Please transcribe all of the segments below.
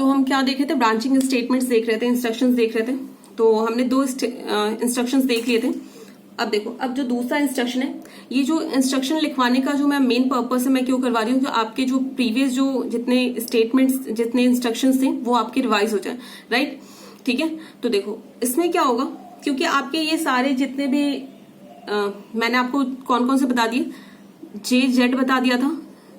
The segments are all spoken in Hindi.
तो हम क्या देख रहे थे, ब्रांचिंग स्टेटमेंट्स देख रहे थे, इंस्ट्रक्शंस देख रहे थे। तो हमने दो इंस्ट्रक्शंस देख लिए थे। अब देखो, अब जो दूसरा इंस्ट्रक्शन है, ये जो इंस्ट्रक्शन लिखवाने का जो मैं मेन पर्पस है, मैं क्यों करवा रही हूँ कि आपके जो प्रीवियस जो जितने स्टेटमेंट्स, जितने इंस्ट्रक्शंस थे वो आपके रिवाइज हो जाए, राइट। ठीक है, तो देखो इसमें क्या होगा, क्योंकि आपके ये सारे जितने भी मैंने आपको कौन कौन से बता दिए, JZ बता दिया था,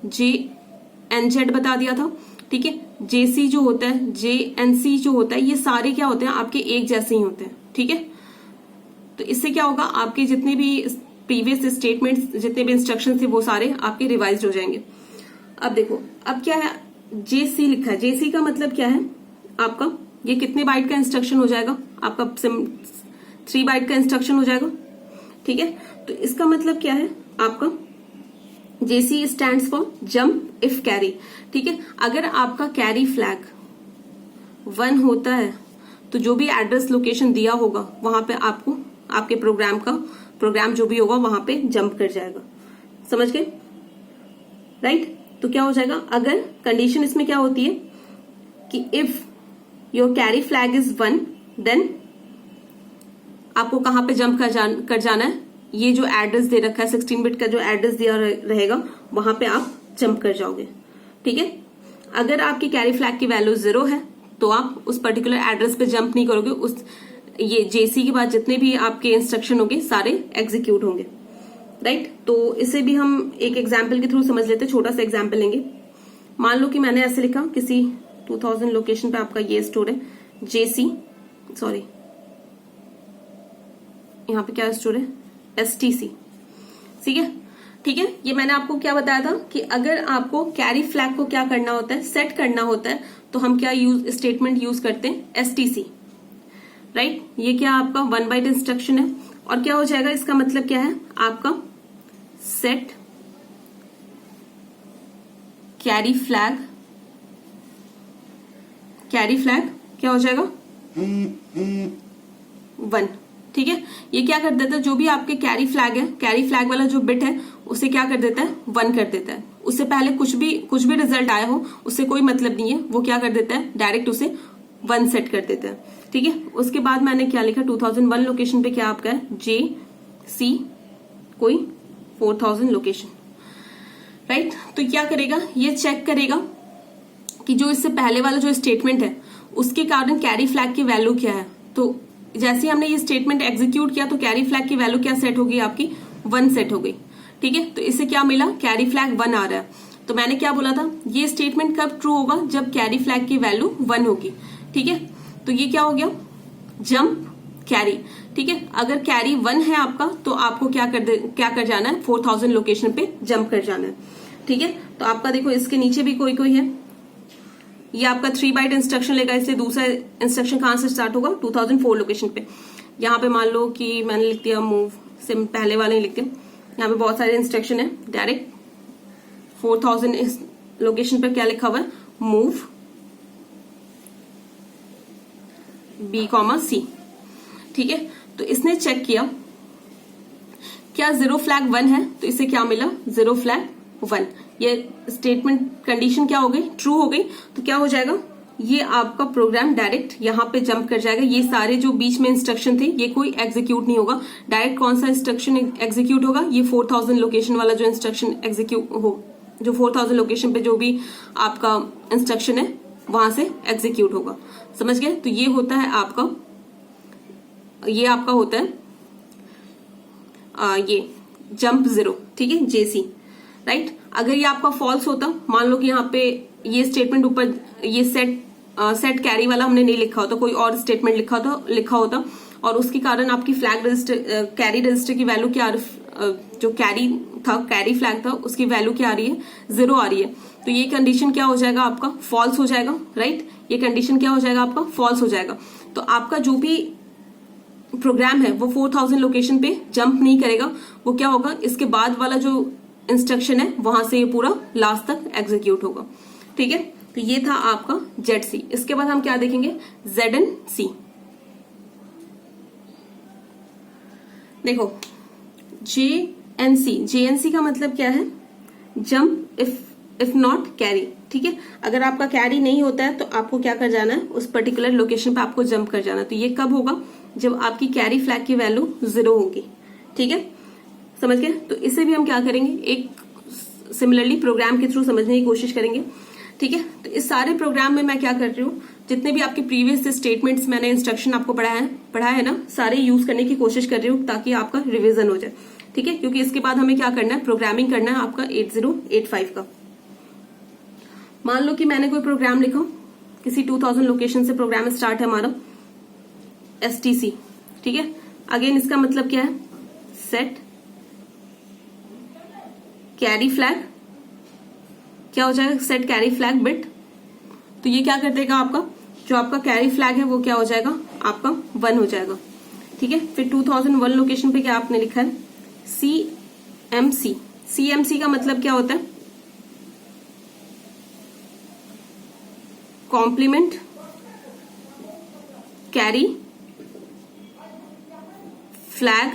JNZ बता दिया था, ठीक है। JC जो होता है, JNC जो होता है, ये सारे क्या होते हैं, आपके एक जैसे ही होते हैं, ठीक है। तो इससे क्या होगा, आपके जितने भी प्रीवियस स्टेटमेंट्स, जितने भी इंस्ट्रक्शन थे वो सारे आपके रिवाइज हो जाएंगे। अब देखो, अब क्या है, JC लिखा है। JC का मतलब क्या है आपका, ये कितने बाइट का इंस्ट्रक्शन हो जाएगा आपका, 3 बाइट का इंस्ट्रक्शन हो जाएगा, ठीक है। तो इसका मतलब क्या है आपका, JC stands for jump if carry, ठीक है। अगर आपका कैरी फ्लैग 1 होता है तो जो भी एड्रेस लोकेशन दिया होगा वहां पे आपको आपके प्रोग्राम जो भी होगा वहां पे जंप कर जाएगा, समझ गए, राइट। तो क्या हो जाएगा, अगर कंडीशन इसमें क्या होती है कि if your carry flag is 1, then आपको कहां पे जंप कर जाना है, ये जो एड्रेस दे रखा है 16 बिट का जो एड्रेस दिया रहेगा वहां पे आप जंप कर जाओगे, ठीक है। अगर आपकी कैरी फ्लैग की वैल्यू 0 है तो आप उस पर्टिकुलर एड्रेस पे जंप नहीं करोगे, उस ये JC के बाद जितने भी आपके इंस्ट्रक्शन होंगे सारे एग्जीक्यूट होंगे, राइट। तो इसे भी हम एक एग्जाम्पल के थ्रू समझ लेते हैं, छोटा सा एग्जाम्पल लेंगे। मान लो कि मैंने ऐसे लिखा, किसी 2000 लोकेशन पे आपका ये स्टोर है, यहाँ पे क्या स्टोर है, STC, ठीक है। ये मैंने आपको क्या बताया था कि अगर आपको कैरी फ्लैग को क्या करना होता है, सेट करना होता है, तो हम क्या स्टेटमेंट यूज करते हैं, STC, राइट। ये क्या आपका 1 बाइट इंस्ट्रक्शन है, और क्या हो जाएगा, इसका मतलब क्या है आपका, सेट कैरी फ्लैग क्या हो जाएगा 1, ठीक है। ये क्या कर देता है, जो भी आपके कैरी फ्लैग है, कैरी फ्लैग वाला जो बिट है उसे क्या कर देता है, 1 कर देता है। उससे पहले कुछ भी रिजल्ट आया हो उससे कोई मतलब नहीं है, वो क्या कर देता है, डायरेक्ट उसे 1 सेट कर देता है, ठीक है। उसके बाद मैंने क्या लिखा, 2001 लोकेशन पे क्या आपका है, JC कोई 4000 लोकेशन, राइट। तो क्या करेगा, ये चेक करेगा कि जो इससे पहले वाला जो स्टेटमेंट है उसके कारण कैरी फ्लैग की वैल्यू क्या है। तो जैसे हमने ये स्टेटमेंट एग्जीक्यूट किया तो कैरी फ्लैग की वैल्यू क्या सेट हो गई आपकी, 1 सेट हो गई, ठीक है। तो इससे क्या मिला, कैरी फ्लैग 1 आ रहा है। तो मैंने क्या बोला था, ये स्टेटमेंट कब ट्रू होगा, जब कैरी फ्लैग की वैल्यू 1 होगी, ठीक है। तो ये क्या हो गया, जंप कैरी, ठीक है। अगर कैरी 1 है आपका तो आपको क्या कर जाना है, 4000 लोकेशन पे जंप कर जाना है, ठीक है। तो आपका देखो इसके नीचे भी कोई है, ये आपका 3 बाइट इंस्ट्रक्शन लेगा, इसलिए दूसरा इंस्ट्रक्शन कहां से स्टार्ट होगा, 2004 लोकेशन पे। यहाँ पे मान लो कि मैंने लिख दिया मूव, से पहले वाले ही लिखते हैं, यहाँ पे बहुत सारे इंस्ट्रक्शन है, डायरेक्ट 4000 लोकेशन पे क्या लिखा हुआ है, मूव B, C, ठीक है। तो इसने चेक किया क्या 0 फ्लैग 1 है, तो इसे क्या मिला, 0 फ्लैग 1। ये स्टेटमेंट कंडीशन क्या हो गई, ट्रू हो गई। तो क्या हो जाएगा, ये आपका प्रोग्राम डायरेक्ट यहाँ पे जंप कर जाएगा। ये सारे जो बीच में इंस्ट्रक्शन थे ये कोई एग्जीक्यूट नहीं होगा, डायरेक्ट कौन सा इंस्ट्रक्शन एग्जीक्यूट होगा, ये 4000 लोकेशन वाला जो इंस्ट्रक्शन एग्जीक्यूट हो, जो 4000 लोकेशन पे जो भी आपका इंस्ट्रक्शन है वहां से एग्जीक्यूट होगा, समझ गए। तो ये होता है आपका, ये आपका होता है ये जंप 0, ठीक है, JC, राइट। अगर ये आपका फॉल्स होता, मान लो कि यहाँ पे ये स्टेटमेंट ऊपर ये सेट कैरी वाला हमने नहीं लिखा होता, कोई और स्टेटमेंट लिखा होता और उसके कारण आपकी फ्लैग रजिस्टर, कैरी रजिस्टर की वैल्यू क्या, जो कैरी फ्लैग था उसकी वैल्यू क्या आ रही है, 0 आ रही है। तो ये कंडीशन क्या हो जाएगा आपका, फॉल्स हो जाएगा, राइट। ये कंडीशन क्या हो जाएगा आपका, फॉल्स हो जाएगा। तो आपका जो भी प्रोग्राम है वो 4000 लोकेशन पे जंप नहीं करेगा, वो क्या होगा, इसके बाद वाला जो इंस्ट्रक्शन है वहां से ये पूरा लास्ट तक एग्जीक्यूट होगा, ठीक है। तो ये था आपका ZC। इसके बाद हम क्या देखेंगे, ZNC। देखो JNC का मतलब क्या है, जंप इफ नॉट कैरी, ठीक है। अगर आपका कैरी नहीं होता है तो आपको क्या कर जाना है, उस पर्टिकुलर लोकेशन पे आपको जंप कर जाना है। तो ये कब होगा, जब आपकी कैरी फ्लैग की वैल्यू 0 होगी, ठीक है, समझ गए। तो इसे भी हम क्या करेंगे, एक सिमिलरली प्रोग्राम के थ्रू समझने की कोशिश करेंगे, ठीक है। तो इस सारे प्रोग्राम में मैं क्या कर रही हूँ, जितने भी आपके प्रीवियस स्टेटमेंट्स मैंने इंस्ट्रक्शन आपको पढ़ा है ना, सारे यूज करने की कोशिश कर रही हूँ ताकि आपका रिविजन हो जाए, ठीक है। क्योंकि इसके बाद हमें क्या करना है, प्रोग्रामिंग करना है आपका 8085 का। मान लो कि मैंने कोई प्रोग्राम लिखा, किसी 2000 लोकेशन से प्रोग्राम स्टार्ट है हमारा STC, ठीक है। अगेन इसका मतलब क्या है, सेट कैरी फ्लैग, क्या हो जाएगा, सेट कैरी फ्लैग बिट। तो ये क्या कर देगा, आपका जो आपका कैरी फ्लैग है वो क्या हो जाएगा, आपका 1 हो जाएगा, ठीक है। फिर 2001 लोकेशन पे क्या आपने लिखा है, CMC। CMC का मतलब क्या होता है, कॉम्प्लीमेंट कैरी फ्लैग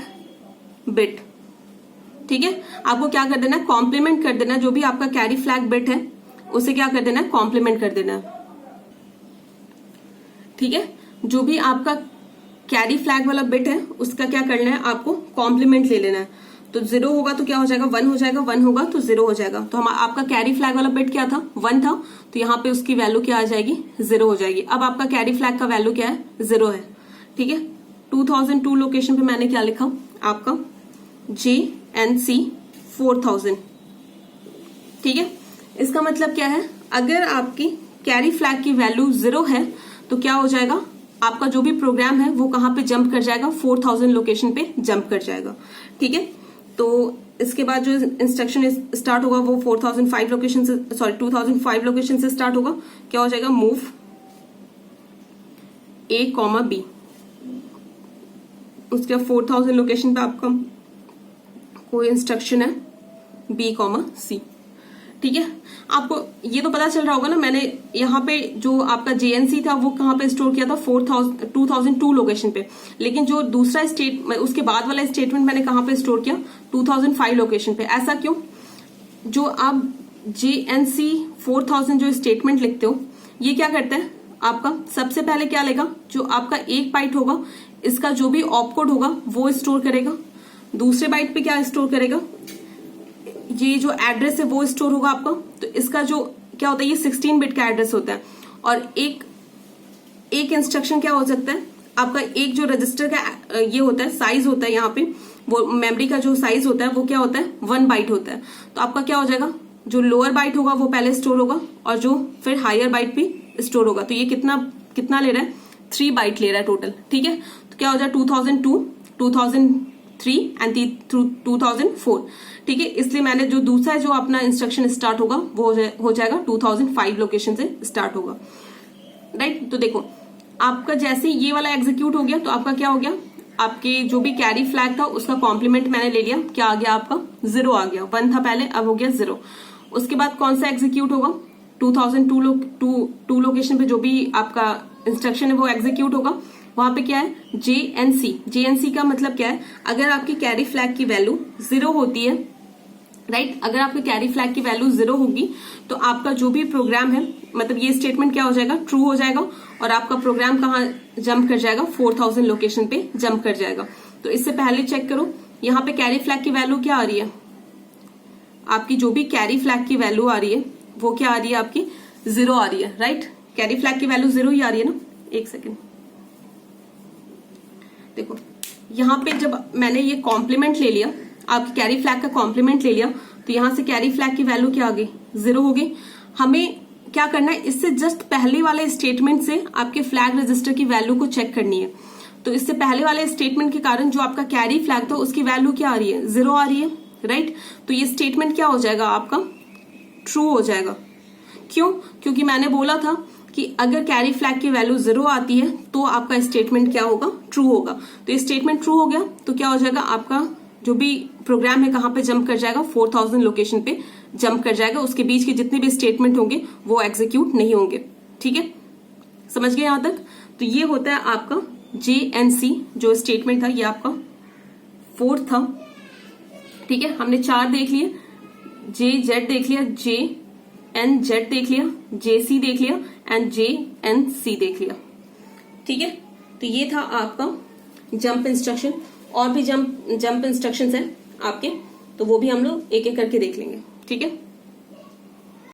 बिट, ठीक है। आपको क्या कर देना है, कॉम्प्लीमेंट कर देना, जो भी आपका कैरी फ्लैग बिट है उसे क्या कर देना है, कॉम्प्लीमेंट कर देना है, ठीक है। जो भी आपका कैरी फ्लैग वाला बिट है उसका क्या करना है, आपको कॉम्प्लीमेंट ले लेना है। तो 0 होगा तो क्या हो जाएगा, 1 हो जाएगा, 1 होगा तो 0 हो जाएगा। तो हम आपका कैरी फ्लैग वाला बिट क्या था, 1 था, तो यहाँ पे उसकी वैल्यू क्या आ जाएगी, 0 हो जाएगी। अब आपका कैरी फ्लैग का वैल्यू क्या है, 0 है, ठीक है। 2002 लोकेशन पे मैंने क्या लिखा, आपका JNC 4000, ठीक है। इसका मतलब क्या है, अगर आपकी कैरी फ्लैग की वैल्यू 0 है तो क्या हो जाएगा, आपका जो भी प्रोग्राम है वो कहां पे जंप कर जाएगा, 4000 लोकेशन पे जंप कर जाएगा, ठीक है। तो इसके बाद जो इंस्ट्रक्शन स्टार्ट होगा वो 2005 लोकेशन से, सॉरी 2005 लोकेशन से स्टार्ट होगा। क्या हो जाएगा, मूव A, B। उसके बाद 4000 लोकेशन पे आपका कोई इंस्ट्रक्शन है B, C, ठीक है। आपको ये तो पता चल रहा होगा ना, मैंने यहाँ पे जो आपका JNC था वो कहाँ पे स्टोर किया था, 2002 लोकेशन पे। लेकिन जो दूसरा उसके बाद वाला स्टेटमेंट मैंने कहाँ पे स्टोर किया, 2005 लोकेशन पे। ऐसा क्यों, जो आप JNC 4000 जो स्टेटमेंट लिखते हो ये क्या करता है, आपका सबसे पहले क्या लेगा, जो आपका एक बाइट होगा इसका जो भी ऑपकोड होगा वो स्टोर करेगा, दूसरे बाइट पे क्या स्टोर करेगा, ये जो एड्रेस है वो स्टोर होगा आपका। तो इसका जो क्या होता है, ये 16 बिट का एड्रेस होता है। और एक इंस्ट्रक्शन क्या हो सकता है, आपका एक जो रजिस्टर का ये होता है, साइज होता है, यहाँ पे वो मेमोरी का जो साइज होता है वो क्या होता है, 1 बाइट होता है। तो आपका क्या हो जाएगा, जो लोअर बाइट होगा वो पहले स्टोर होगा और जो फिर हायर बाइट भी स्टोर होगा। तो ये कितना ले रहा है, 3 बाइट ले रहा है टोटल, ठीक है। तो क्या हो जाएगा, 2002, 2003 एंड 2004, ठीक है। इसलिए मैंने जो दूसरा जो अपना इंस्ट्रक्शन स्टार्ट होगा वो हो जाएगा 2005 लोकेशन से स्टार्ट होगा, राइट। तो देखो आपका जैसे ये वाला एग्जीक्यूट हो गया तो आपका क्या हो गया, आपके जो भी कैरी फ्लैग था उसका कॉम्प्लीमेंट मैंने ले लिया, क्या आ गया आपका, 0 आ गया, 1 था पहले, अब हो गया 0। उसके बाद कौन सा एग्जीक्यूट होगा, 2002 लोकेशन पे जो भी आपका इंस्ट्रक्शन है वो एग्जीक्यूट होगा। वहां पे क्या है, JNC का मतलब क्या है, अगर आपकी कैरी फ्लैग की वैल्यू 0 होती है, राइट, अगर आपकी कैरी फ्लैग की वैल्यू 0 होगी तो आपका जो भी प्रोग्राम है, मतलब ये स्टेटमेंट क्या हो जाएगा, ट्रू हो जाएगा और आपका प्रोग्राम कहाँ जंप कर जाएगा, 4000 लोकेशन पे जंप कर जाएगा। तो इससे पहले चेक करो यहाँ पे कैरी फ्लैग की वैल्यू क्या आ रही है, आपकी जो भी कैरी फ्लैग की वैल्यू आ रही है वो क्या आ रही है, आपकी 0 आ रही है, राइट। कैरी फ्लैग की वैल्यू 0 ही आ रही है ना, एक सेकेंड देखो, यहाँ पे जब मैंने ये कॉम्प्लीमेंट ले लिया, आपकी कैरी फ्लैग का कॉम्प्लीमेंट ले लिया, तो यहां से कैरी फ्लैग की वैल्यू क्या आ गई, 0 हो गई। हमें क्या करना है, इससे जस्ट पहले वाले स्टेटमेंट से आपके फ्लैग रजिस्टर की वैल्यू को चेक करनी है। तो इससे पहले वाले स्टेटमेंट के कारण जो आपका कैरी फ्लैग था उसकी वैल्यू क्या आ रही है, 0 आ रही है, राइट। तो ये स्टेटमेंट क्या हो जाएगा, आपका ट्रू हो जाएगा। क्यों, क्योंकि मैंने बोला था कि अगर कैरी फ्लैग की वैल्यू 0 आती है तो आपका स्टेटमेंट क्या होगा, ट्रू होगा। तो ये स्टेटमेंट ट्रू हो गया तो क्या हो जाएगा, आपका जो भी प्रोग्राम है कहां पे जंप कर जाएगा, 4000 लोकेशन पे जंप कर जाएगा। उसके बीच के जितने भी स्टेटमेंट होंगे वो एग्जीक्यूट नहीं होंगे, ठीक है, समझ गए यहां तक। तो ये होता है आपका JNC जो स्टेटमेंट था, ये आपका 4 था, ठीक है। हमने 4 देख लिए, JZ देख लिया, एन जेड देख लिया, जे सी देख लिया एंड जे एन सी देख लिया। ठीक है, तो ये था आपका जंप इंस्ट्रक्शन। और भी जंप इंस्ट्रक्शंस है आपके, तो वो भी हम लोग एक एक करके देख लेंगे। ठीक है।